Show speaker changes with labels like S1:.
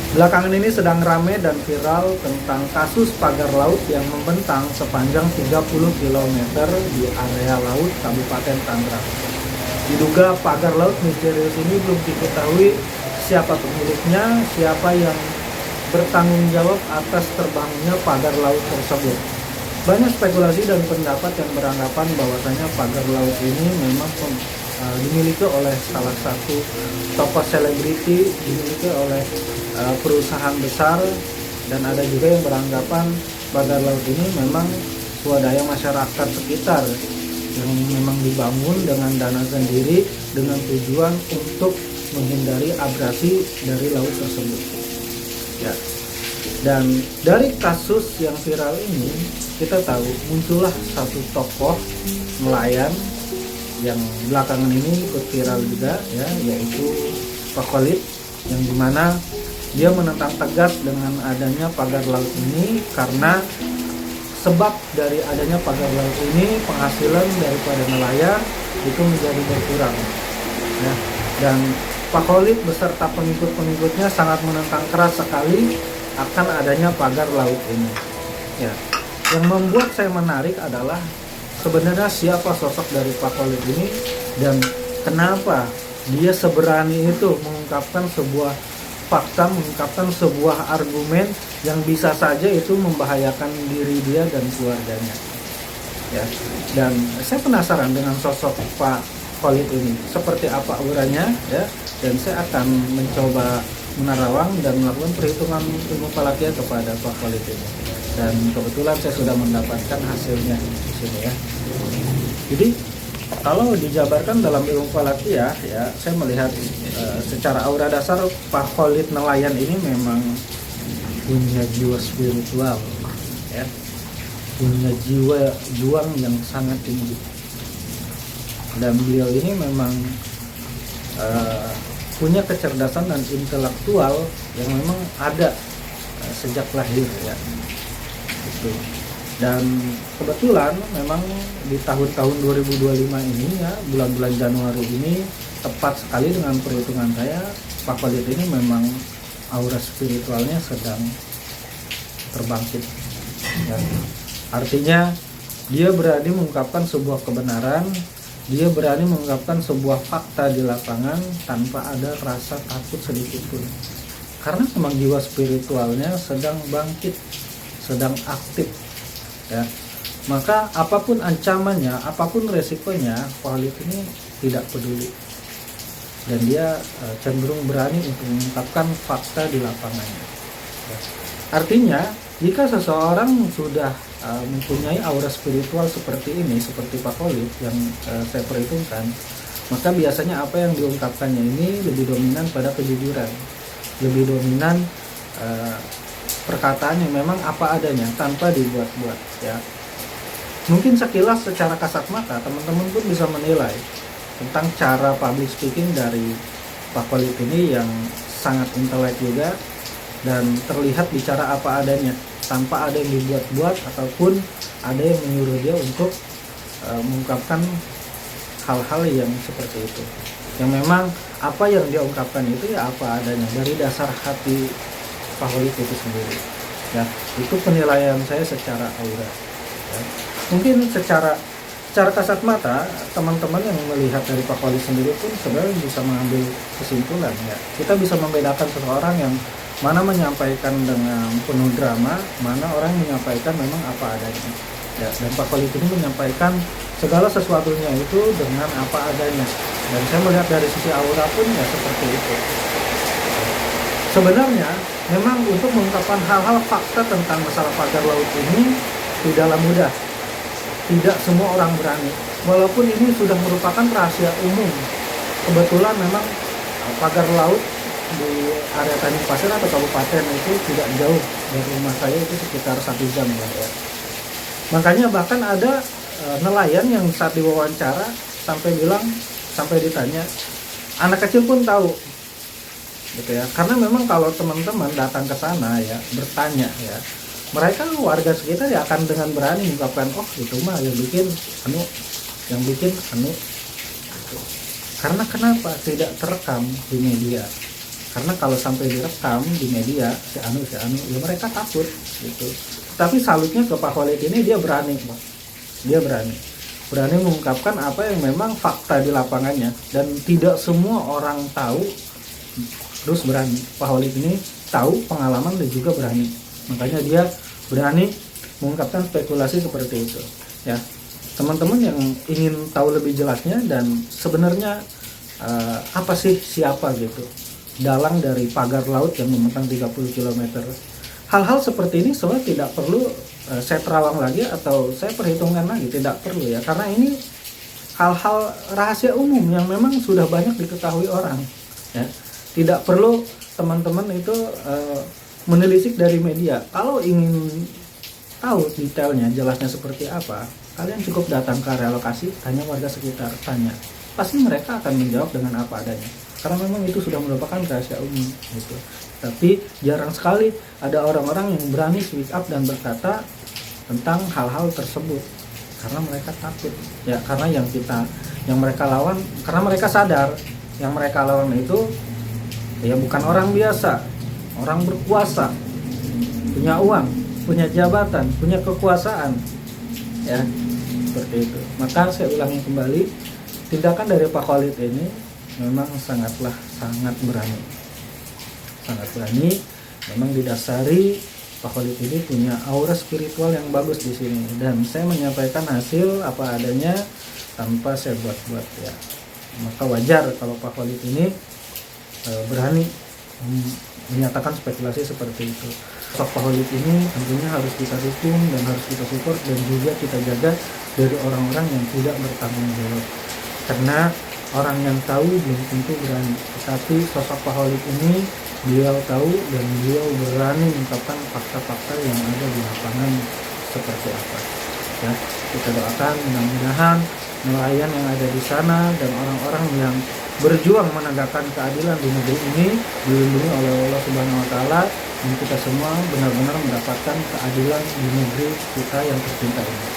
S1: Belakangan ini sedang ramai dan viral tentang kasus pagar laut yang membentang sepanjang 30 km di area laut Kabupaten Tangerang. Diduga pagar laut misterius ini belum diketahui siapa pemiliknya, siapa yang bertanggung jawab atas terbangunnya pagar laut tersebut. Banyak spekulasi dan pendapat yang beranggapan bahwasanya pagar laut ini memang dimiliki oleh salah satu tokoh selebriti, dimiliki oleh perusahaan besar, dan ada juga yang beranggapan pagar laut ini memang swadaya masyarakat sekitar yang memang dibangun dengan dana sendiri dengan tujuan untuk menghindari abrasi dari laut tersebut. Ya. Dan dari kasus yang viral ini kita tahu muncullah satu tokoh nelayan yang belakangan ini ikut viral juga, ya, yaitu Pak Khalid, yang dimana dia menentang tegas dengan adanya pagar laut ini karena sebab dari adanya pagar laut ini penghasilan daripada nelayan itu menjadi berkurang. Ya. Dan Pak Khalid beserta pengikut-pengikutnya sangat menentang keras sekali akan adanya pagar laut ini. Ya. Yang membuat saya menarik adalah sebenarnya siapa sosok dari Pak Khalid ini dan kenapa dia seberani itu mengungkapkan sebuah fakta, mengungkapkan sebuah argumen yang bisa saja itu membahayakan diri dia dan keluarganya. Ya. Dan saya penasaran dengan sosok Pak Khalid ini, seperti apa auranya, ya. Dan saya akan mencoba menerawang dan melakukan perhitungan ilmu falakia kepada Pak Khalid ini. Dan kebetulan saya sudah mendapatkan hasilnya di sini, ya. Jadi kalau dijabarkan dalam ilmu falakia, ya, saya melihat secara aura dasar Pak Khalid nelayan ini memang punya jiwa spiritual, ya, punya jiwa juang yang sangat tinggi. Dan beliau ini memang punya kecerdasan dan intelektual yang memang ada sejak lahir, ya. Gitu. Dan kebetulan memang di tahun-tahun 2025 ini, ya, bulan-bulan Januari ini tepat sekali dengan perhitungan saya, Pak Khalid ini memang aura spiritualnya sedang terbangkit, ya. Artinya dia berani mengungkapkan sebuah kebenaran, dia berani mengungkapkan sebuah fakta di lapangan tanpa ada rasa takut sedikit pun, karena memang jiwa spiritualnya sedang bangkit, sedang aktif, ya. Maka apapun ancamannya, apapun resikonya, Pak Khalid ini tidak peduli, dan dia cenderung berani untuk mengungkapkan fakta di lapangannya, ya. Artinya jika seseorang sudah mempunyai aura spiritual seperti ini, seperti Pak Khalid yang saya perhitungkan, maka biasanya apa yang diungkapkannya ini lebih dominan pada kejujuran, lebih dominan perkataan yang memang apa adanya tanpa dibuat-buat, ya. Mungkin sekilas secara kasat mata teman-teman pun bisa menilai tentang cara public speaking dari Pak Khalid ini yang sangat intelek juga, dan terlihat bicara apa adanya tanpa ada yang dibuat-buat ataupun ada yang menyuruh dia untuk mengungkapkan hal-hal yang seperti itu, yang memang apa yang dia ungkapkan itu ya apa adanya dari dasar hati Pak Khalid itu sendiri, ya. Itu penilaian saya secara aura, ya. Mungkin secara kasat mata teman-teman yang melihat dari Pak Khalid sendiri pun sebenarnya bisa mengambil kesimpulan, ya. Kita bisa membedakan seseorang yang mana menyampaikan dengan penuh drama, mana orang menyampaikan memang apa adanya, ya. Dan Pak Khalid ini menyampaikan segala sesuatunya itu dengan apa adanya, dan saya melihat dari sisi aura pun ya seperti itu. Sebenarnya memang untuk mengungkapkan hal-hal fakta tentang masalah pagar laut ini tidaklah mudah, tidak semua orang berani, walaupun ini sudah merupakan rahasia umum. Kebetulan memang pagar laut di area Tanjung Pasir atau kabupaten itu tidak jauh dari rumah saya, itu sekitar 1 jam lah, ya. Makanya bahkan ada nelayan yang saat diwawancara sampai ditanya, anak kecil pun tahu, gitu, ya. Karena memang kalau teman-teman datang ke sana, ya, bertanya, ya, mereka warga sekitar ya akan dengan berani mengungkapkan, oh itu mah yang bikin anu, gitu. Karena kenapa tidak terekam di media, Karena kalau sampai direkam di media si anu ya mereka takut gitu. Tapi salutnya ke Pak Khalid ini, dia berani Pak. Dia berani mengungkapkan apa yang memang fakta di lapangannya, dan tidak semua orang tahu terus berani. Pak Khalid ini tahu pengalaman dan juga berani, makanya dia berani mengungkapkan spekulasi seperti itu ya. Teman-teman yang ingin tahu lebih jelasnya dan sebenarnya apa sih siapa gitu dalang dari pagar laut yang membentang 30 km, hal-hal seperti ini sebenarnya tidak perlu saya terawang lagi atau saya perhitungkan lagi, tidak perlu ya, karena ini hal-hal rahasia umum yang memang sudah banyak diketahui orang ya. Tidak perlu teman-teman itu menelisik dari media. Kalau ingin tahu detailnya, jelasnya seperti apa, kalian cukup datang ke area lokasi, tanya warga sekitar, tanya, pasti mereka akan menjawab dengan apa adanya, karena memang itu sudah merupakan rahasia umum gitu. Tapi jarang sekali ada orang-orang yang berani speak up dan berkata tentang hal-hal tersebut, karena mereka takut ya, karena yang mereka lawan, karena mereka sadar yang mereka lawan itu ya bukan orang biasa, orang berkuasa, punya uang, punya jabatan, punya kekuasaan ya, seperti itu. Maka saya ulangi kembali, tindakan dari Pak Khalid ini memang sangat berani, memang didasari Pak Khalid ini punya aura spiritual yang bagus di sini, dan saya menyampaikan hasil apa adanya tanpa saya buat-buat ya. Maka wajar kalau Pak Khalid ini berani menyatakan spekulasi seperti itu. Sosok Pak Khalid ini tentunya harus kita dukung dan harus kita support, dan juga kita jaga dari orang-orang yang tidak bertanggung jawab, karena orang yang tahu belum tentu berani. Tetapi sosok Pak Khalid ini, beliau tahu dan beliau berani mengungkapkan fakta-fakta yang ada di lapangan seperti apa ya. Kita doakan mudah-mudahan nelayan yang ada di sana dan orang-orang yang berjuang menegakkan keadilan di negeri ini dilindungi oleh Allah Subhanahu wa taala, dan kita semua benar-benar mendapatkan keadilan di negeri kita yang tercinta ini.